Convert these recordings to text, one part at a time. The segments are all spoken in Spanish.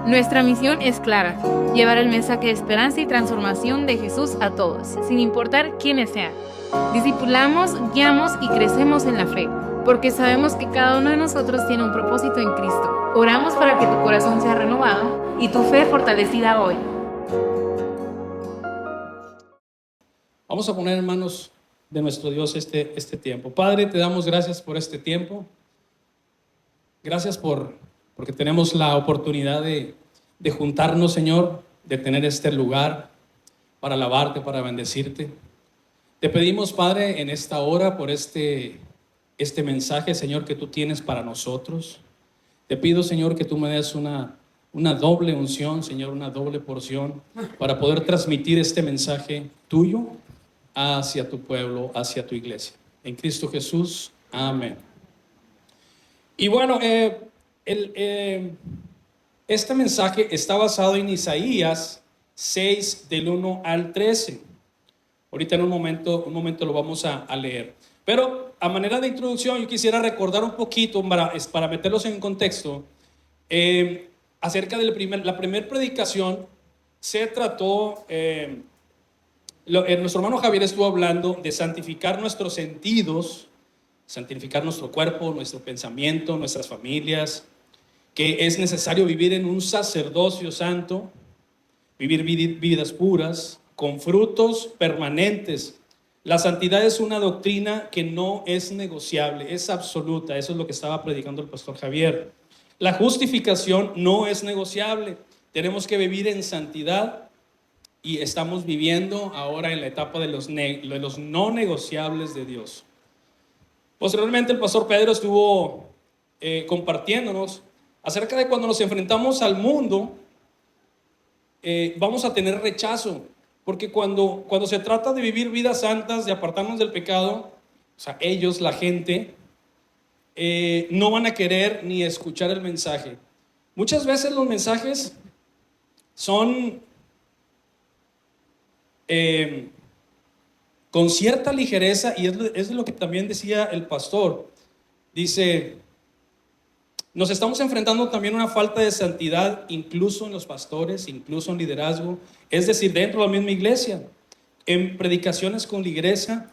Nuestra misión es clara: llevar el mensaje de esperanza y transformación de Jesús a todos, sin importar quiénes sean. Discipulamos, guiamos y crecemos en la fe, porque sabemos que cada uno de nosotros tiene un propósito en Cristo. Oramos para que tu corazón sea renovado y tu fe fortalecida hoy. Vamos a poner en manos de nuestro Dios este tiempo. Padre, te damos gracias por este tiempo. Gracias porque tenemos la oportunidad de juntarnos, Señor, de tener este lugar para alabarte, para bendecirte. Te pedimos, Padre, en esta hora por este mensaje, Señor, que tú tienes para nosotros. Te pido, Señor, que tú me des una doble unción, Señor, una doble porción para poder transmitir este mensaje tuyo hacia tu pueblo, hacia tu iglesia. En Cristo Jesús, amén. Y bueno, este mensaje está basado en Isaías 6, del 1 al 13. Ahorita en un momento lo vamos a leer. Pero a manera de introducción, yo quisiera recordar un poquito, para meterlos en contexto, acerca de la primera predicación. Se trató, nuestro hermano Javier estuvo hablando de santificar nuestros sentidos, santificar nuestro cuerpo, nuestro pensamiento, nuestras familias, que es necesario vivir en un sacerdocio santo, vivir vidas puras, con frutos permanentes. La santidad es una doctrina que no es negociable, es absoluta. Eso es lo que estaba predicando el pastor Javier. La justificación no es negociable. Tenemos que vivir en santidad y estamos viviendo ahora en la etapa de los no negociables de Dios. Posteriormente el pastor Pedro estuvo compartiéndonos acerca de cuando nos enfrentamos al mundo, vamos a tener rechazo, porque cuando se trata de vivir vidas santas, de apartarnos del pecado, o sea, ellos, la gente, no van a querer ni escuchar el mensaje. Muchas veces los mensajes son con cierta ligereza, y es lo que también decía el pastor. Dice, nos estamos enfrentando también a una falta de santidad, incluso en los pastores, incluso en liderazgo, es decir, dentro de la misma iglesia, en predicaciones con ligereza,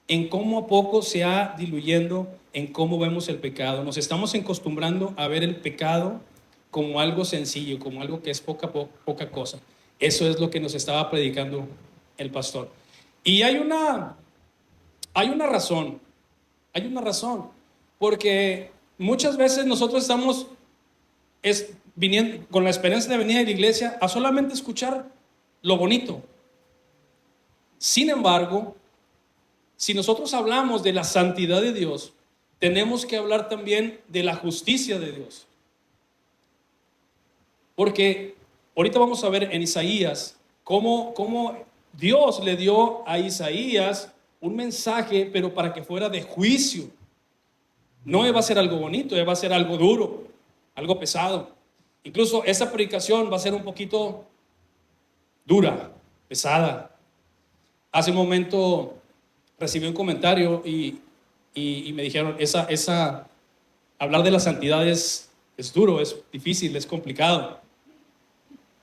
en cómo a poco se ha diluyendo, en cómo vemos el pecado. Nos estamos acostumbrando a ver el pecado como algo sencillo, como algo que es poca cosa. Eso es lo que nos estaba predicando el pastor. Y hay una razón, porque muchas veces nosotros estamos viniendo con la esperanza de venir a la iglesia a solamente escuchar lo bonito. Sin embargo, si nosotros hablamos de la santidad de Dios, tenemos que hablar también de la justicia de Dios. Porque ahorita vamos a ver en Isaías cómo Dios le dio a Isaías un mensaje, pero para que fuera de juicio. No va a ser algo bonito, va a ser algo duro, algo pesado. Incluso esa predicación va a ser un poquito dura, pesada. Hace un momento recibí un comentario y me dijeron, hablar de la santidad es duro, es difícil, es complicado.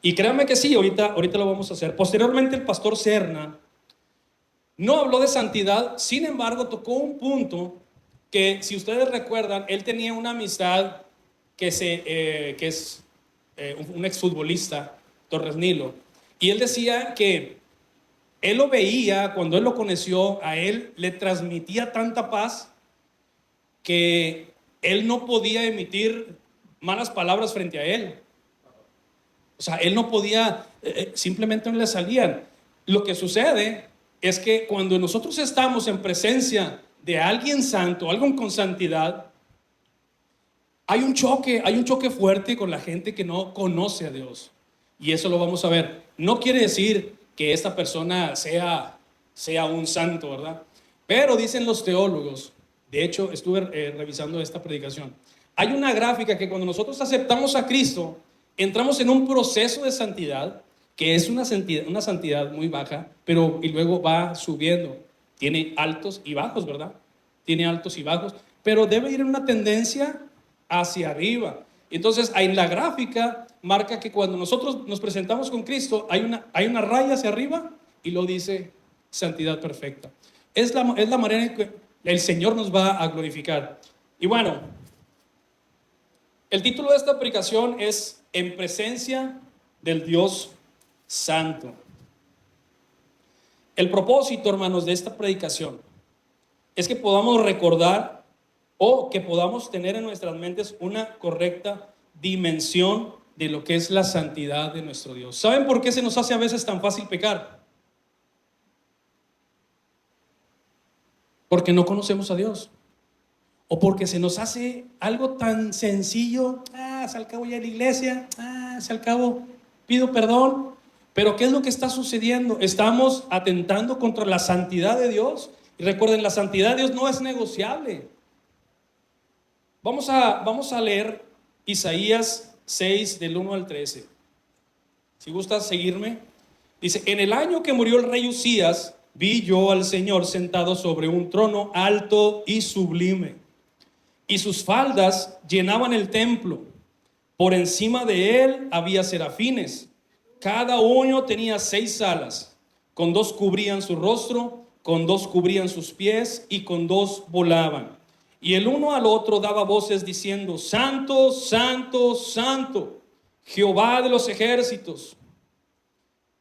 Y créanme que sí, ahorita lo vamos a hacer. Posteriormente el pastor Serna no habló de santidad, sin embargo tocó un punto que, si ustedes recuerdan, él tenía una amistad que es un exfutbolista, Torres Nilo, y él decía que él lo veía, cuando él lo conoció, a él le transmitía tanta paz que él no podía emitir malas palabras frente a él. O sea, él no podía, simplemente no le salían. Lo que sucede es que cuando nosotros estamos en presencia de alguien santo, alguien con santidad, hay un choque fuerte con la gente que no conoce a Dios. Y eso lo vamos a ver. No quiere decir que esta persona sea un santo, ¿verdad? Pero dicen los teólogos, de hecho estuve revisando esta predicación, hay una gráfica que cuando nosotros aceptamos a Cristo, entramos en un proceso de santidad, que es una santidad muy baja, y luego va subiendo. Tiene altos y bajos, ¿verdad? Tiene altos y bajos, pero debe ir en una tendencia hacia arriba. Entonces, en la gráfica marca que cuando nosotros nos presentamos con Cristo, hay una raya hacia arriba y lo dice santidad perfecta. Es la manera en que el Señor nos va a glorificar. Y bueno, el título de esta predicación es En presencia del Dios Santo. El propósito, hermanos, de esta predicación es que podamos recordar o que podamos tener en nuestras mentes una correcta dimensión de lo que es la santidad de nuestro Dios. ¿Saben por qué se nos hace a veces tan fácil pecar? Porque no conocemos a Dios. O porque se nos hace algo tan sencillo, si al cabo ya en la iglesia, si al cabo pido perdón. Pero ¿qué es lo que está sucediendo? Estamos atentando contra la santidad de Dios. Y recuerden, la santidad de Dios no es negociable. Vamos a leer Isaías 6 del 1 al 13. Si gustas seguirme. Dice, en el año que murió el rey Usías, vi yo al Señor sentado sobre un trono alto y sublime, y sus faldas llenaban el templo. Por encima de él había serafines. Cada uno tenía 6 alas. Con 2 cubrían su rostro, con 2 cubrían sus pies, y con 2 volaban. Y el uno al otro daba voces diciendo, Santo, Santo, Santo, Jehová de los ejércitos.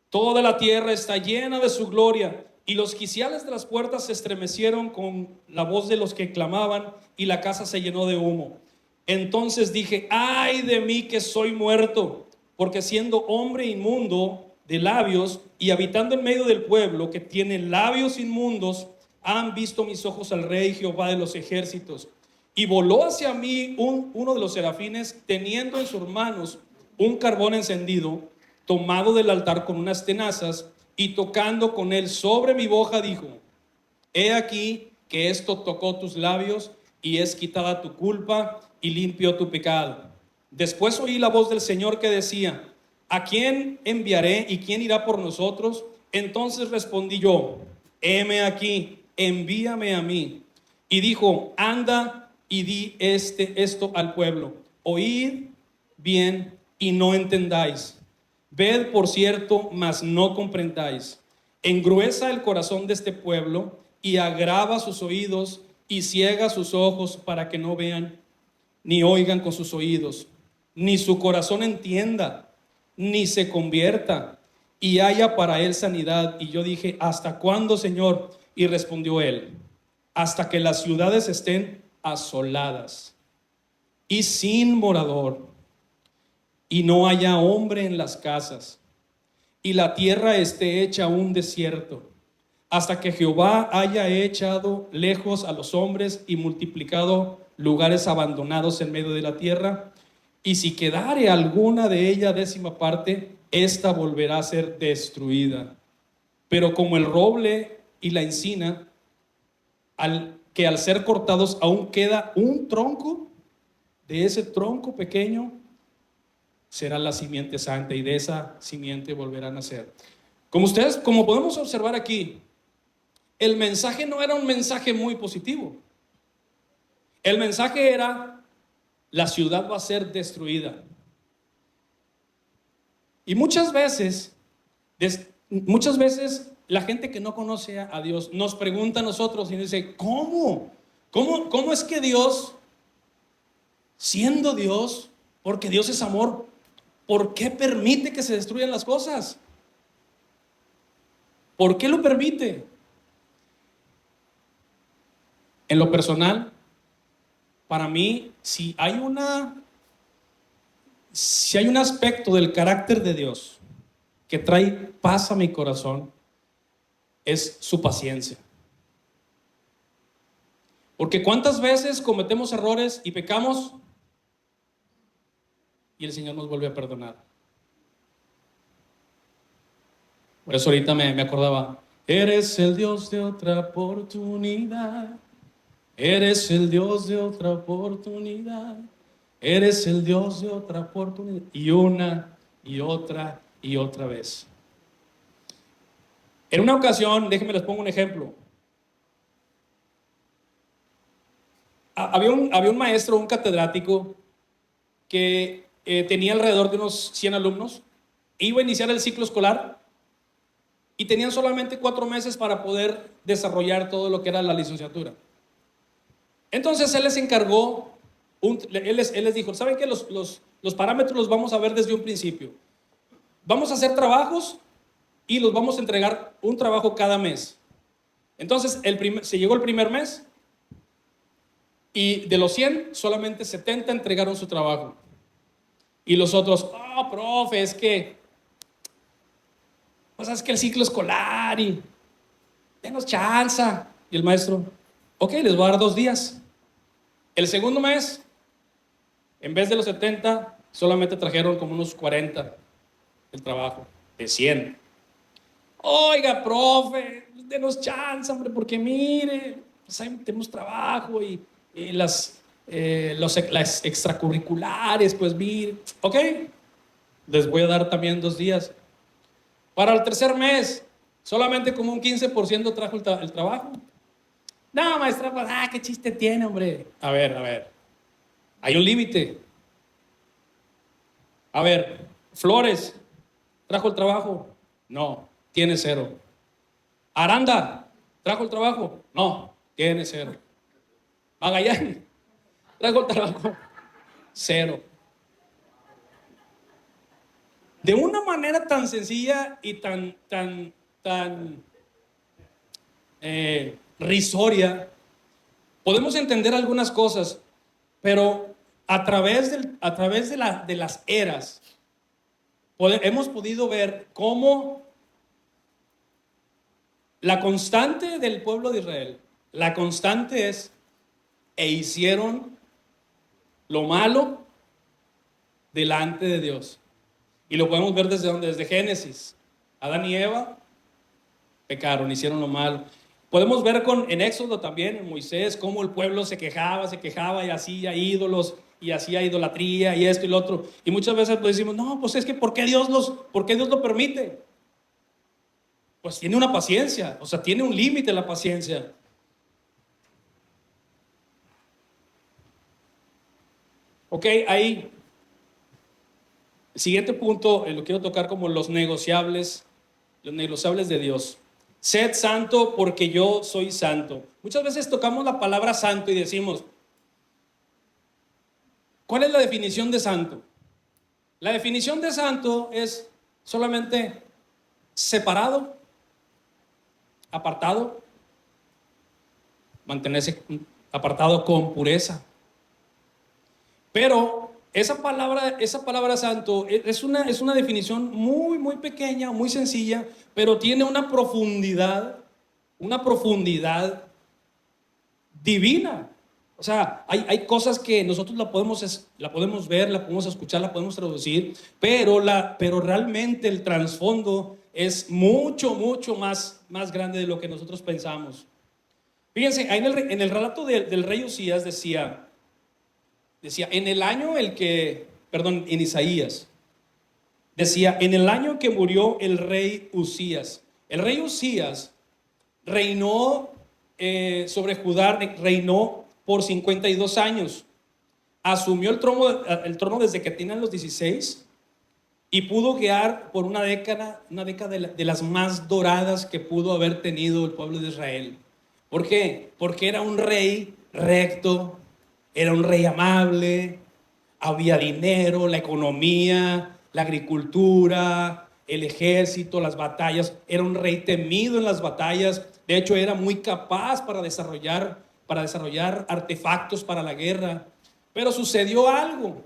Toda la tierra está llena de su gloria. Y los quiciales de las puertas se estremecieron con la voz de los que clamaban, y la casa se llenó de humo. Entonces dije, ay de mí que soy muerto, porque siendo hombre inmundo de labios y habitando en medio del pueblo que tiene labios inmundos, han visto mis ojos al Rey Jehová de los ejércitos. Y voló hacia mí uno de los serafines, teniendo en sus manos un carbón encendido, tomado del altar con unas tenazas, y tocando con él sobre mi boca, dijo, he aquí que esto tocó tus labios, y es quitada tu culpa, y limpio tu pecado. Después oí la voz del Señor que decía, ¿a quién enviaré y quién irá por nosotros? Entonces respondí yo, heme aquí, envíame a mí. Y dijo, anda y di esto al pueblo. Oíd bien y no entendáis. Ved por cierto, mas no comprendáis. Engruesa el corazón de este pueblo y agrava sus oídos y ciega sus ojos para que no vean, ni oigan con sus oídos, ni su corazón entienda, ni se convierta y haya para él sanidad. Y yo dije, ¿hasta cuándo, Señor? Y respondió él, hasta que las ciudades estén asoladas y sin morador, y no haya hombre en las casas, y la tierra esté hecha un desierto, hasta que Jehová haya echado lejos a los hombres y multiplicado lugares abandonados en medio de la tierra. Y si quedare alguna de ella 10ª parte, esta volverá a ser destruida. Pero como el roble y la encina, al ser cortados aún queda un tronco, de ese tronco pequeño será la simiente santa, y de esa simiente volverá a nacer. Como podemos observar aquí, el mensaje no era un mensaje muy positivo. El mensaje era, la ciudad va a ser destruida. Y muchas veces la gente que no conoce a Dios nos pregunta a nosotros y dice, ¿cómo es que Dios, siendo Dios, porque Dios es amor, ¿por qué permite que se destruyan las cosas? ¿Por qué lo permite? En lo personal, para mí, si hay un aspecto del carácter de Dios que trae paz a mi corazón, es su paciencia. Porque ¿cuántas veces cometemos errores y pecamos y el Señor nos vuelve a perdonar? Por eso ahorita me acordaba, eres el Dios de otra oportunidad, eres el Dios de otra oportunidad, eres el Dios de otra oportunidad, y una y otra y otra vez. En una ocasión, déjenme les pongo un ejemplo. Había un maestro, un catedrático, que tenía alrededor de unos 100 alumnos, iba a iniciar el ciclo escolar y tenían solamente 4 meses para poder desarrollar todo lo que era la licenciatura. Entonces él les encargó, él les dijo, ¿saben qué? Los parámetros los vamos a ver desde un principio. Vamos a hacer trabajos y los vamos a entregar un trabajo cada mes. Entonces se llegó el primer mes y de los 100 solamente 70 entregaron su trabajo. Y los otros, profe, es que el ciclo escolar y denos chance. Y el maestro, ok, les voy a dar 2 días. El segundo mes, en vez de los 70, solamente trajeron como unos 40 el trabajo, de 100. Oiga, profe, denos chance, hombre, porque mire, pues ahí tenemos trabajo y las extracurriculares, pues mire, ok, les voy a dar también 2 días. Para el tercer mes, solamente como un 15% trajo el trabajo. No, maestra, pues, qué chiste tiene, hombre. A ver, hay un límite. A ver, Flores, ¿trajo el trabajo? No, tiene 0. Aranda, ¿trajo el trabajo? No, tiene 0. Magallanes, ¿trajo el trabajo? 0. De una manera tan sencilla y tan risoria, podemos entender algunas cosas, pero a través de las eras, hemos podido ver cómo la constante del pueblo de Israel, la constante es, hicieron lo malo delante de Dios. Y lo podemos ver desde Génesis. Adán y Eva pecaron, hicieron lo malo. Podemos ver en Éxodo también, en Moisés, cómo el pueblo se quejaba y hacía ídolos y hacía idolatría y esto y lo otro. Y muchas veces pues decimos, no, pues es que ¿por qué Dios lo permite? Pues tiene una paciencia, o sea, tiene un límite la paciencia. Ok, ahí. El siguiente punto lo quiero tocar como los negociables de Dios. Sed santo porque yo soy santo. Muchas veces tocamos la palabra santo y decimos, ¿cuál es la definición de santo? La definición de santo es solamente separado, apartado, mantenerse apartado con pureza. Pero esa palabra santo es una definición muy, muy pequeña, muy sencilla, pero tiene una profundidad divina. O sea, hay cosas que nosotros la podemos ver, la podemos escuchar, la podemos traducir, pero realmente el trasfondo es mucho, mucho más grande de lo que nosotros pensamos. Fíjense, ahí en el relato del rey Usías decía, en el año en Isaías, decía, en el año que murió el rey Usías. El rey Usías reinó sobre Judá, reinó por 52 años. Asumió el trono desde que tenía los 16 y pudo guiar por una década de las más doradas que pudo haber tenido el pueblo de Israel. ¿Por qué? Porque era un rey recto, era un rey amable, había dinero, la economía, la agricultura, el ejército, las batallas. Era un rey temido en las batallas. De hecho, era muy capaz para desarrollar artefactos para la guerra. Pero sucedió algo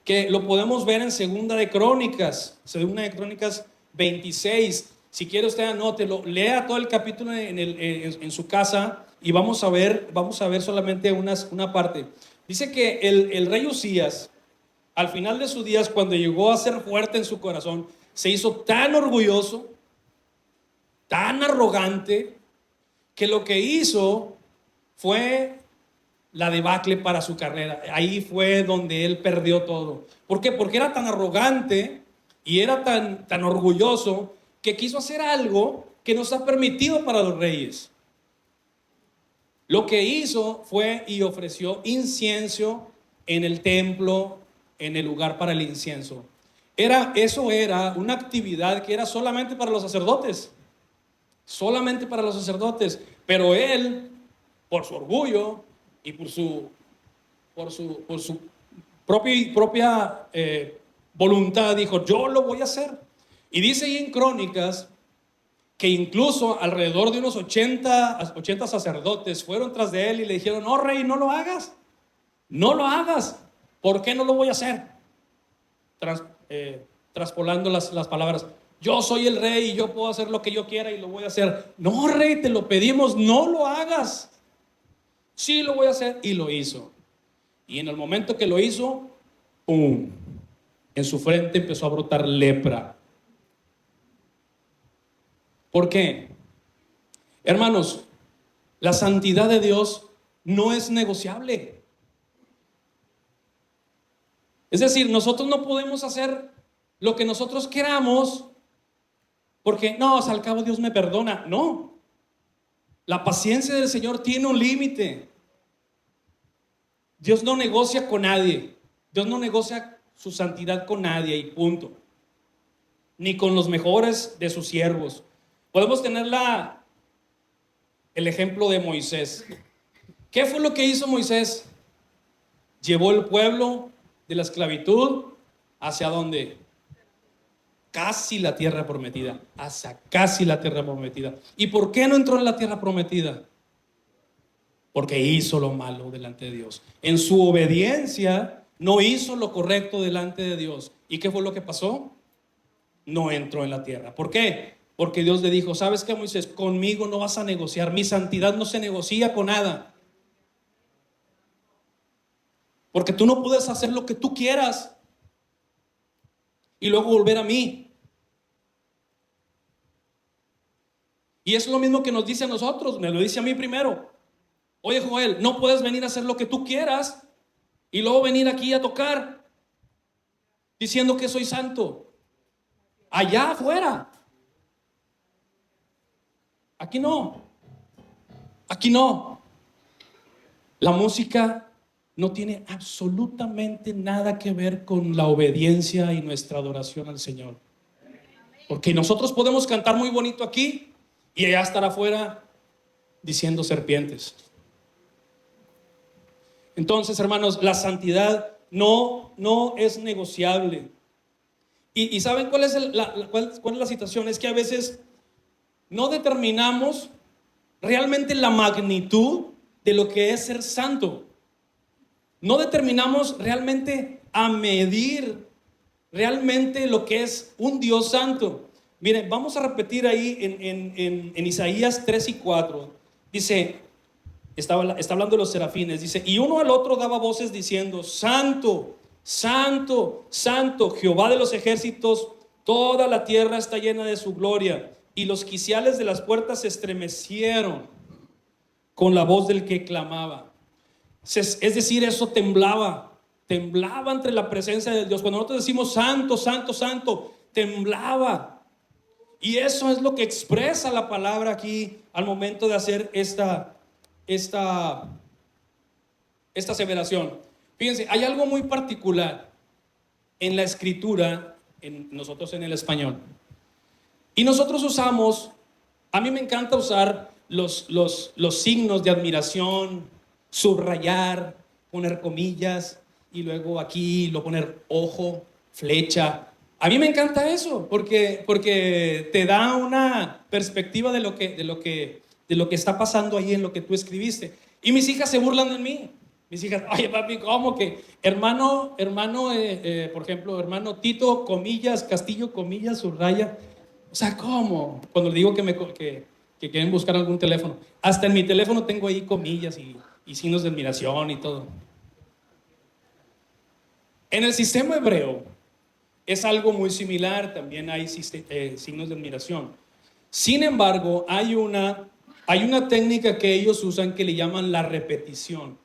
que lo podemos ver en Segunda de Crónicas 26. Si quiere usted anótelo, lea todo el capítulo en su casa y vamos a ver solamente una parte. Dice que el rey Usías, al final de sus días, cuando llegó a ser fuerte en su corazón, se hizo tan orgulloso, tan arrogante, que lo que hizo fue la debacle para su carrera. Ahí fue donde él perdió todo. ¿Por qué? Porque era tan arrogante y era tan orgulloso que quiso hacer algo que no está permitido para los reyes. Lo que hizo fue y ofreció incienso en el templo, en el lugar para el incienso. Eso era una actividad que era solamente para los sacerdotes. Solamente para los sacerdotes. Pero él, por su orgullo y por su propia voluntad, dijo, yo lo voy a hacer. Y dice ahí en Crónicas que incluso alrededor de unos 80 sacerdotes fueron tras de él y le dijeron, no, rey, no lo hagas. No lo hagas. ¿Por qué no lo voy a hacer? Traspolando las palabras, yo soy el rey y yo puedo hacer lo que yo quiera y lo voy a hacer. No, rey, te lo pedimos, no lo hagas. Sí, lo voy a hacer. Y lo hizo. Y en el momento que lo hizo, ¡pum!, en su frente empezó a brotar lepra. ¿Por qué? Hermanos, la santidad de Dios no es negociable. Es decir, nosotros no podemos hacer lo que nosotros queramos porque, no, al cabo Dios me perdona. No. La paciencia del Señor tiene un límite. Dios no negocia con nadie. Dios no negocia su santidad con nadie y punto. Ni con los mejores de sus siervos. Podemos tener el ejemplo de Moisés. ¿Qué fue lo que hizo Moisés? Llevó el pueblo de la esclavitud ¿hacia dónde? Casi la tierra prometida. Hacia casi la tierra prometida. ¿Y por qué no entró en la tierra prometida? Porque hizo lo malo delante de Dios. En su obediencia no hizo lo correcto delante de Dios. ¿Y qué fue lo que pasó? No entró en la tierra. ¿Por qué? Porque Dios le dijo, ¿sabes qué, Moisés? Conmigo no vas a negociar. Mi santidad no se negocia con nada. Porque tú no puedes hacer lo que tú quieras y luego volver a mí. Y es lo mismo que nos dice a nosotros. Me lo dice a mí primero. Oye, Joel, no puedes venir a hacer lo que tú quieras y luego venir aquí a tocar diciendo que soy santo. Allá afuera. Aquí no. Aquí no. La música no tiene absolutamente nada que ver con la obediencia y nuestra adoración al Señor. Porque nosotros podemos cantar muy bonito aquí y allá estar afuera diciendo serpientes. Entonces, hermanos, la santidad no es negociable. ¿Y saben cuál es la situación? Es que a veces no determinamos realmente la magnitud de lo que es ser santo. No determinamos realmente a medir realmente lo que es un Dios santo. Miren, vamos a repetir ahí en Isaías 3 y 4. Dice, está hablando de los serafines. Dice, y uno al otro daba voces diciendo, Santo, Santo, Santo, Jehová de los ejércitos, toda la tierra está llena de su gloria. Y los quiciales de las puertas se estremecieron con la voz del que clamaba. Es decir, eso temblaba entre la presencia de Dios. Cuando nosotros decimos Santo, Santo, Santo, temblaba. Y eso es lo que expresa la palabra aquí al momento de hacer esta aseveración. Fíjense, hay algo muy particular en la escritura, nosotros en el español. Y nosotros usamos, a mí me encanta usar los signos de admiración, subrayar, poner comillas y luego aquí lo poner ojo, flecha. A mí me encanta eso porque te da una perspectiva de lo que está pasando ahí en lo que tú escribiste. Y mis hijas se burlan de mí. Mis hijas, oye papi, ¿cómo que hermano, por ejemplo, hermano Tito, comillas, Castillo, comillas, subraya? O sea, ¿cómo? Cuando le digo que quieren buscar algún teléfono. Hasta en mi teléfono tengo ahí comillas y signos de admiración y todo. En el sistema hebreo es algo muy similar, también hay signos de admiración. Sin embargo, hay una técnica que ellos usan que le llaman la repetición.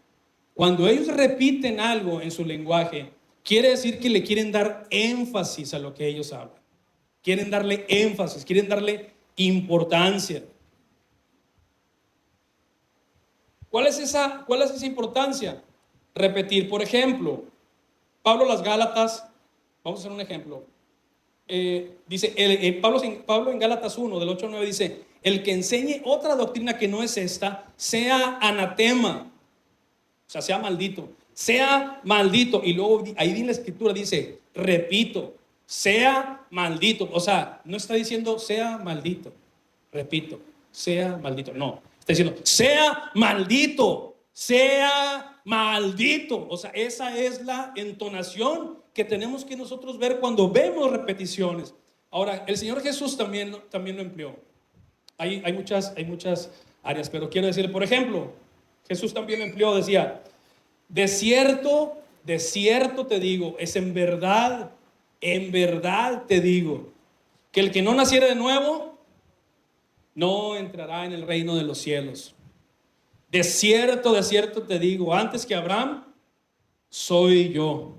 Cuando ellos repiten algo en su lenguaje, quiere decir que le quieren dar énfasis a lo que ellos hablan. Quieren darle énfasis, quieren darle importancia. ¿Cuál es esa importancia? repetir. Por ejemplo, Pablo a las Gálatas, vamos a hacer un ejemplo. Dice, Pablo en Gálatas 1, del 8 al 9 dice, el que enseñe otra doctrina que no es esta, sea anatema, o sea, sea maldito, sea maldito. Y luego ahí en la escritura dice, repito, sea maldito. O sea, no está diciendo sea maldito, repito, sea maldito. No, está diciendo sea maldito, sea maldito. O sea, esa es la entonación que tenemos que nosotros ver cuando vemos repeticiones. Ahora, el Señor Jesús también lo empleó. Hay muchas áreas, pero quiero decir, por ejemplo, Jesús también lo empleó, decía, de cierto te digo, es en verdad te digo, que el que no naciere de nuevo, no entrará en el reino de los cielos. De cierto te digo, antes que Abraham, soy yo.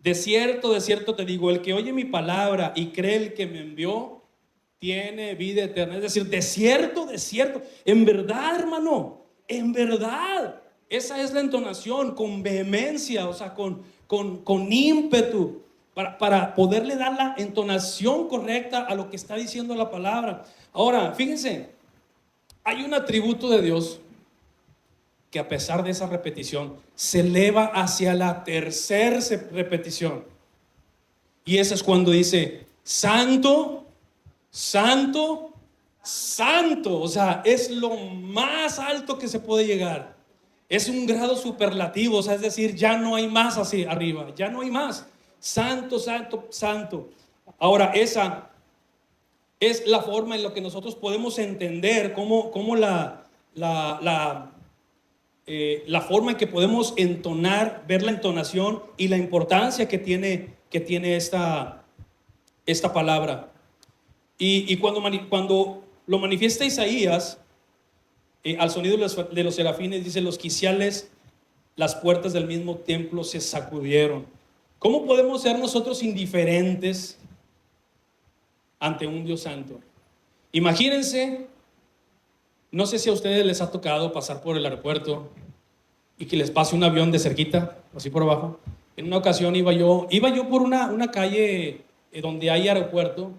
De cierto te digo, el que oye mi palabra y cree el que me envió, tiene vida eterna. Es decir, de cierto, en verdad, hermano, en verdad. Esa es la entonación, con vehemencia, o sea, con ímpetu, para poderle dar la entonación correcta a lo que está diciendo la palabra. Ahora, fíjense, hay un atributo de Dios que a pesar de esa repetición, se eleva hacia la tercera repetición. Y eso es cuando dice, santo, santo, santo. O sea, es lo más alto que se puede llegar. Es un grado superlativo, o sea, es decir, ya no hay más así arriba, ya no hay más. Santo, santo, santo. Ahora, esa es la forma en la que nosotros podemos entender cómo la forma en que podemos entonar, ver la entonación y la importancia que tiene esta palabra. Y cuando lo manifiesta Isaías, al sonido de los serafines, dice, los quiciales, las puertas del mismo templo se sacudieron. ¿Cómo podemos ser nosotros indiferentes ante un Dios santo? Imagínense, no sé si a ustedes les ha tocado pasar por el aeropuerto y que les pase un avión de cerquita, así por abajo. En una ocasión iba yo por una calle donde hay aeropuerto,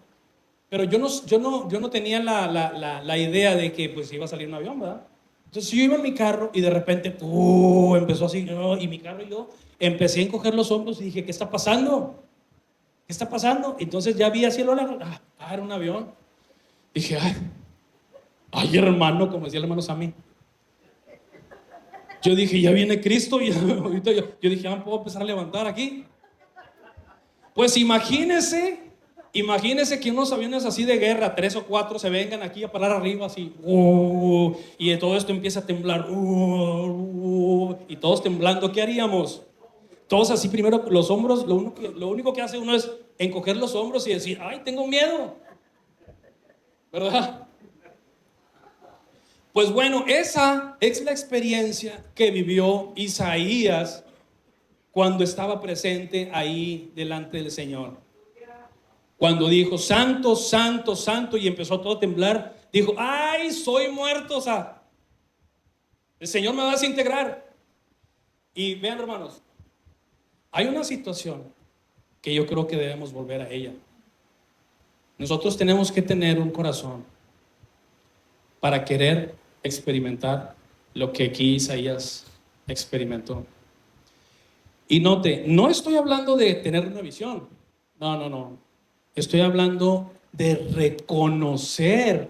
pero yo no tenía la idea de que pues iba a salir un avión, ¿verdad? Entonces yo iba en mi carro y de repente empezó así, y mi carro y yo empecé a encoger los hombros y dije, ¿qué está pasando? ¿Qué está pasando? Entonces ya vi así, era un avión. Dije, ay hermano, como decía el hermano Sammy. Yo dije, ya viene Cristo. Y ahorita yo dije, ya me puedo empezar a levantar aquí. Pues imagínese que unos aviones así de guerra, 3 o 4, se vengan aquí a parar arriba así, y de todo esto empieza a temblar, y todos temblando. ¿Qué haríamos? Todos así, primero los hombros, lo único que hace uno es encoger los hombros y decir, ay, tengo miedo, ¿verdad? Pues bueno, esa es la experiencia que vivió Isaías cuando estaba presente ahí delante del Señor. Cuando dijo, santo, santo, santo, y empezó todo a temblar, dijo, ay, soy muerto, o sea, el Señor me va a desintegrar. Y vean, hermanos, hay una situación que yo creo que debemos volver a ella. Nosotros tenemos que tener un corazón para querer experimentar lo que aquí Isaías experimentó. Y note, no estoy hablando de tener una visión, no. Estoy hablando de reconocer,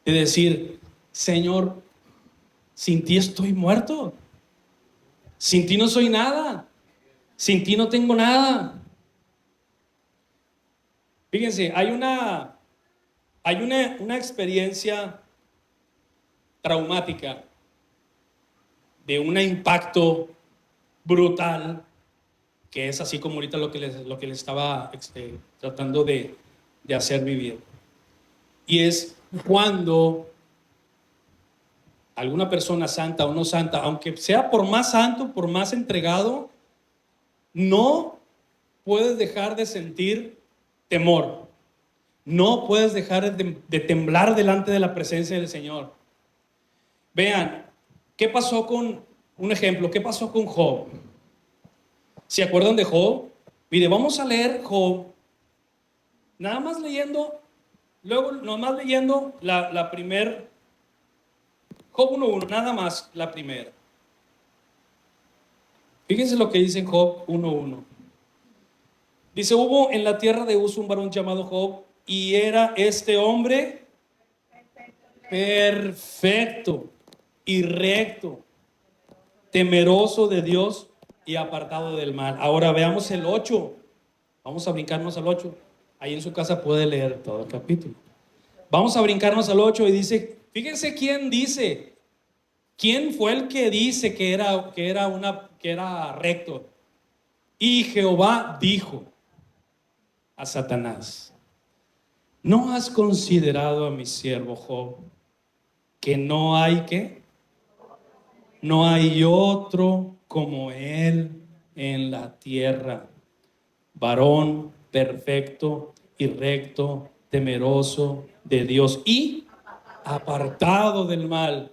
de decir, Señor, sin ti estoy muerto, sin ti no soy nada, sin ti no tengo nada. Fíjense, hay una experiencia traumática de un impacto brutal, que es así como ahorita lo que les estaba tratando de hacer vivir. Y es cuando alguna persona santa o no santa, aunque sea por más santo, por más entregado, no puedes dejar de sentir temor. No puedes dejar de temblar delante de la presencia del Señor. Vean, ¿qué pasó con un ejemplo. ¿Qué pasó con Job? ¿Se acuerdan de Job? Mire, vamos a leer Job. Nada más leyendo, luego nomás leyendo la primera. Job 1:1, nada más la primera. Fíjense lo que dice en Job 1:1. Dice, hubo en la tierra de Uz un varón llamado Job, y era este hombre perfecto y recto, temeroso de Dios y apartado del mal. Ahora veamos el 8. Vamos a brincarnos al 8. Ahí en su casa puede leer todo el capítulo. Vamos a brincarnos al 8 y dice, fíjense quién dice, quién fue el que dice que era recto. Y Jehová dijo a Satanás, ¿no has considerado a mi siervo Job, que no hay ¿qué? No hay otro como él en la tierra, varón perfecto y recto, temeroso de Dios y apartado del mal?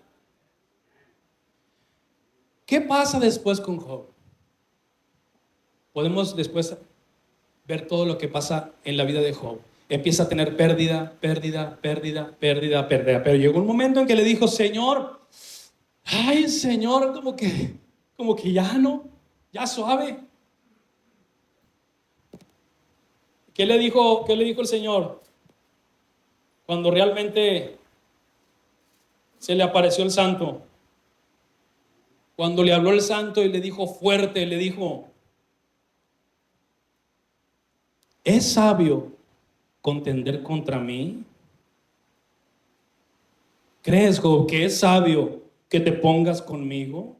¿Qué pasa después con Job? Podemos después ver todo lo que pasa en la vida de Job. Empieza a tener pérdida. Pero llegó un momento en que le dijo, Señor, ay Señor, como que ya no, ya suave. ¿Qué le dijo el Señor? Cuando realmente se le apareció el santo. Cuando le habló el santo y le dijo fuerte, le dijo, ¿es sabio contender contra mí? ¿Crees, Job, que es sabio que te pongas conmigo?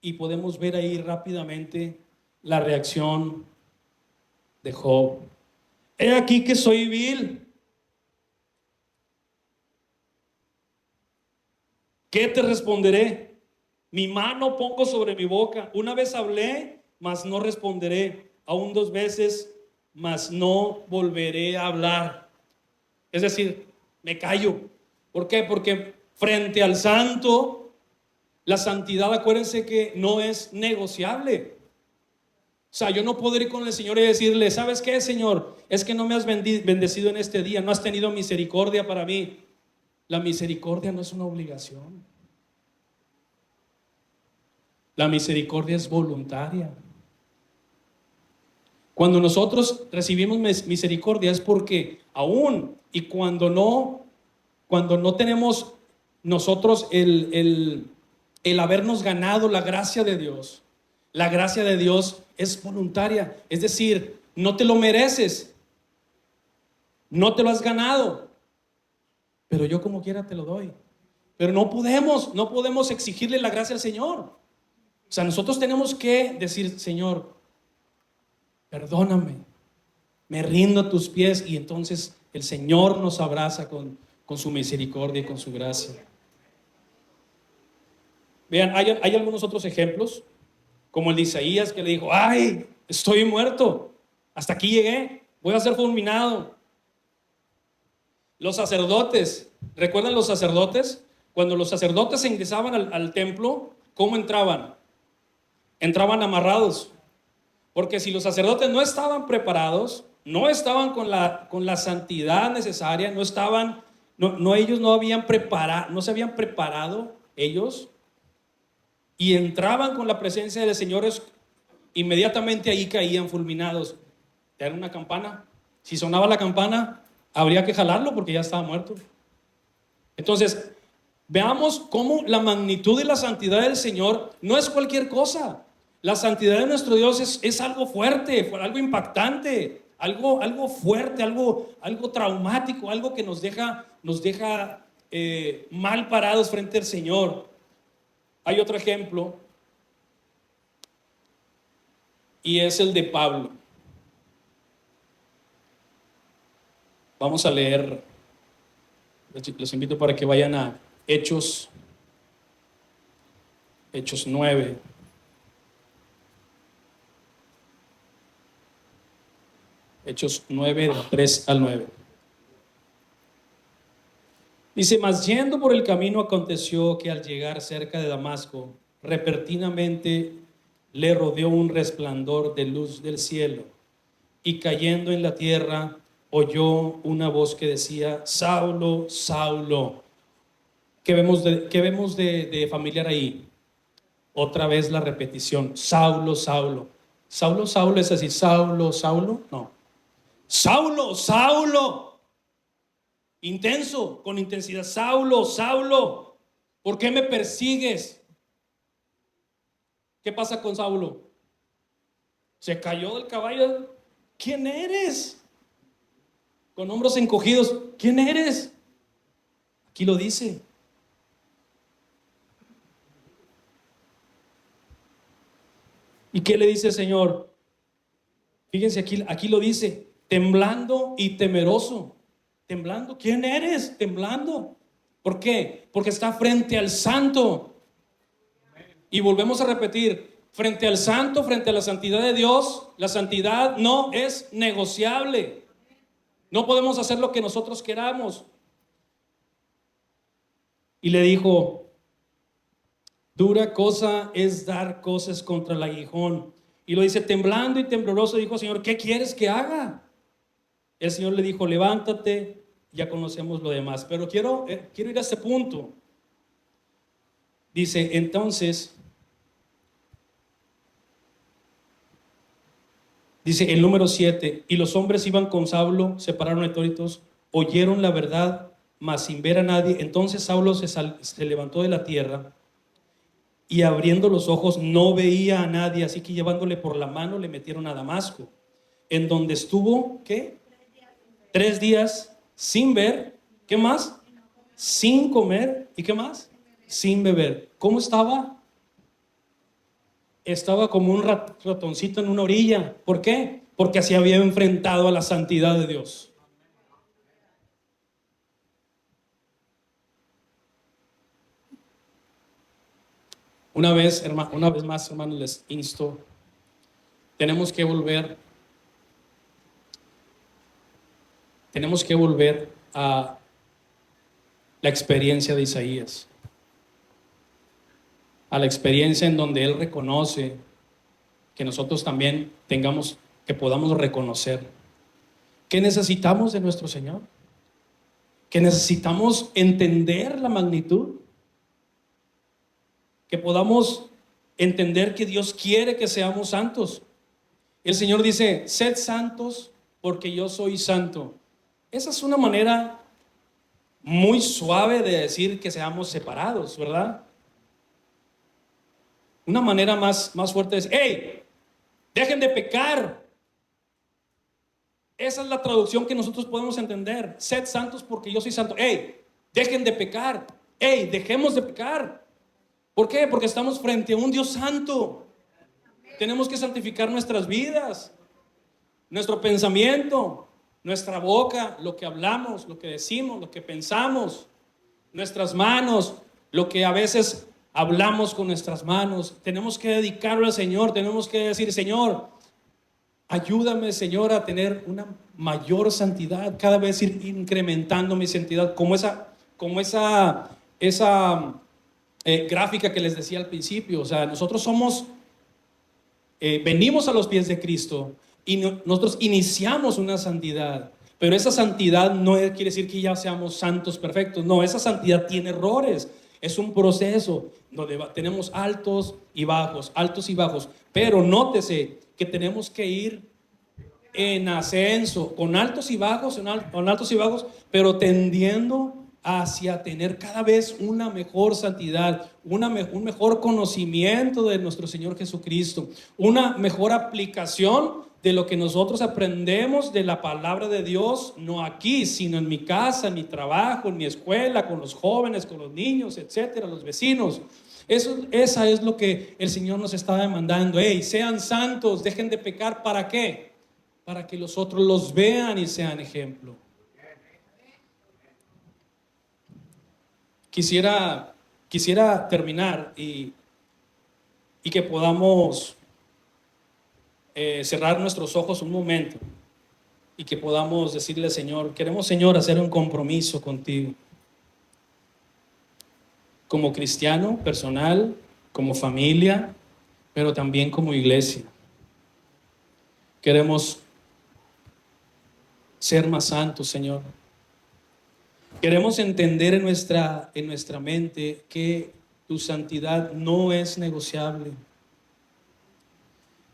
Y podemos ver ahí rápidamente la reacción de Job. He aquí que soy vil. ¿Qué te responderé? Mi mano pongo sobre mi boca. Una vez hablé, mas no responderé. Aún 2 veces, mas no volveré a hablar. Es decir, me callo. ¿Por qué? Porque frente al santo, la santidad, acuérdense que no es negociable. O sea, yo no puedo ir con el Señor y decirle, ¿sabes qué, Señor? Es que no me has bendecido en este día, no has tenido misericordia para mí. La misericordia no es una obligación. La misericordia es voluntaria. Cuando nosotros recibimos misericordia es porque aún y cuando no tenemos nosotros el habernos ganado la gracia de Dios, la gracia de Dios es voluntaria. Es decir, no te lo mereces, no te lo has ganado, pero yo como quiera te lo doy. Pero no podemos exigirle la gracia al Señor. O sea, nosotros tenemos que decir, Señor, perdóname, me rindo a tus pies, y entonces el Señor nos abraza con su misericordia y con su gracia. Vean, hay algunos otros ejemplos, como el de Isaías, que le dijo, ay, estoy muerto, hasta aquí llegué, voy a ser fulminado. Los sacerdotes, ¿recuerdan los sacerdotes? Cuando los sacerdotes ingresaban al templo, ¿cómo entraban? Entraban amarrados. Porque si los sacerdotes no estaban preparados, no estaban con la santidad necesaria, ellos no se habían preparado ellos, y entraban con la presencia del Señor, inmediatamente ahí caían fulminados. Era una campana. Si sonaba la campana, habría que jalarlo porque ya estaba muerto. Entonces, veamos cómo la magnitud y la santidad del Señor no es cualquier cosa. La santidad de nuestro Dios es algo fuerte, algo impactante, algo fuerte, algo traumático, algo que nos deja mal parados frente al Señor. Hay otro ejemplo, y es el de Pablo. Vamos a leer, los invito para que vayan a Hechos 9. Hechos 9, 3 al 9. Dice, mas yendo por el camino aconteció que al llegar cerca de Damasco, repentinamente le rodeó un resplandor de luz del cielo, y cayendo en la tierra oyó una voz que decía, Saulo, Saulo. ¿Qué vemos de familiar ahí? Otra vez la repetición, Saulo, Saulo. Saulo, Saulo es así, Saulo, Saulo, no. Saulo, Saulo. Intenso, con intensidad. Saulo, Saulo, ¿por qué me persigues? ¿Qué pasa con Saulo? Se cayó del caballo. ¿Quién eres? Con hombros encogidos. ¿Quién eres? Aquí lo dice. ¿Y qué le dice el Señor? Fíjense, aquí lo dice, temblando y temeroso. Temblando, ¿quién eres? Temblando. ¿Por qué? Porque está frente al santo. Y volvemos a repetir, frente al santo, frente a la santidad de Dios, la santidad no es negociable. No podemos hacer lo que nosotros queramos. Y le dijo, dura cosa es dar cosas contra el aguijón. Y lo dice, temblando y tembloroso, dijo, Señor, ¿qué quieres que haga? El Señor le dijo, levántate, ya conocemos lo demás. Pero quiero ir a este punto. Dice, entonces, dice el número 7, y los hombres iban con Saulo, se pararon atónitos, oyeron la verdad, mas sin ver a nadie. Entonces Saulo se levantó de la tierra, y abriendo los ojos no veía a nadie, así que llevándole por la mano le metieron a Damasco, en donde estuvo, ¿qué? 3 días sin ver, ¿qué más? Sin comer, ¿y qué más? Sin beber. ¿Cómo estaba? Estaba como un ratoncito en una orilla. ¿Por qué? Porque se había enfrentado a la santidad de Dios. Una vez más, hermanos, les insto, tenemos que volver a la experiencia de Isaías, a la experiencia en donde él reconoce que nosotros también que podamos reconocer que necesitamos de nuestro Señor, que necesitamos entender la magnitud, que podamos entender que Dios quiere que seamos santos. El Señor dice, sed santos porque yo soy santo. Esa es una manera muy suave de decir que seamos separados, ¿verdad? Una manera más fuerte es, ¡hey! Dejen de pecar. Esa es la traducción que nosotros podemos entender. Sed santos porque yo soy santo. ¡Hey! Dejen de pecar. ¡Hey! Dejemos de pecar. ¿Por qué? Porque estamos frente a un Dios santo. Tenemos que santificar nuestras vidas, nuestro pensamiento, nuestra boca, lo que hablamos, lo que decimos, lo que pensamos, nuestras manos, lo que a veces hablamos con nuestras manos. Tenemos que dedicarlo al Señor, tenemos que decir, Señor, ayúdame, Señor, a tener una mayor santidad, cada vez ir incrementando mi santidad, como esa gráfica que les decía al principio. O sea, nosotros venimos a los pies de Cristo y nosotros iniciamos una santidad, pero esa santidad no quiere decir que ya seamos santos perfectos. No, esa santidad tiene errores. Es un proceso donde tenemos altos y bajos, pero nótese que tenemos que ir en ascenso, con altos y bajos, pero tendiendo hacia tener cada vez una mejor santidad, un mejor conocimiento de nuestro Señor Jesucristo, una mejor aplicación de lo que nosotros aprendemos de la palabra de Dios, no aquí, sino en mi casa, en mi trabajo, en mi escuela, con los jóvenes, con los niños, etcétera, los vecinos. Esa es lo que el Señor nos está demandando. Hey, sean santos, dejen de pecar. ¿Para qué? Para que los otros los vean y sean ejemplo. Quisiera terminar y que podamos cerrar nuestros ojos un momento y que podamos decirle, Señor, queremos, Señor, hacer un compromiso contigo. como cristiano, personal, como familia, pero también como iglesia. Queremos ser más santos, Señor. Queremos entender en nuestra mente que tu santidad no es negociable.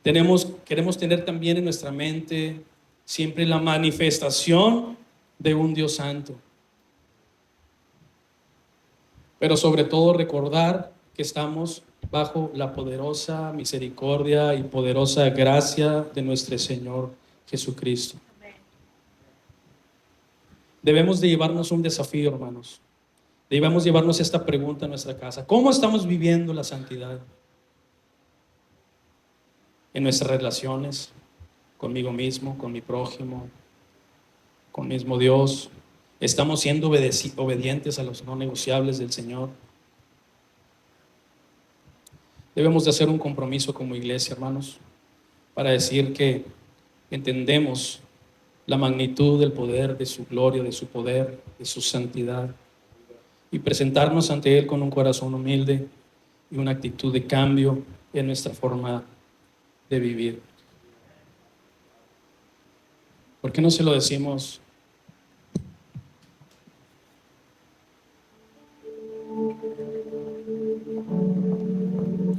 Queremos tener también en nuestra mente siempre la manifestación de un Dios santo. Pero sobre todo recordar que estamos bajo la poderosa misericordia y poderosa gracia de nuestro Señor Jesucristo. Debemos de llevarnos un desafío, hermanos. Debemos llevarnos esta pregunta a nuestra casa. ¿Cómo estamos viviendo la santidad? En nuestras relaciones, conmigo mismo, con mi prójimo, con mismo Dios. ¿Estamos siendo obedientes a los no negociables del Señor? Debemos de hacer un compromiso como iglesia, hermanos, para decir que entendemos la magnitud del poder, de su gloria, de su poder, de su santidad, y presentarnos ante Él con un corazón humilde y una actitud de cambio en nuestra forma de vivir. ¿Por qué no se lo decimos?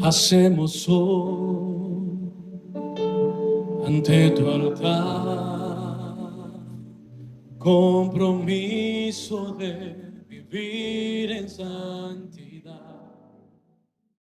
Hacemos hoy ante tu altar compromiso de vivir en santidad.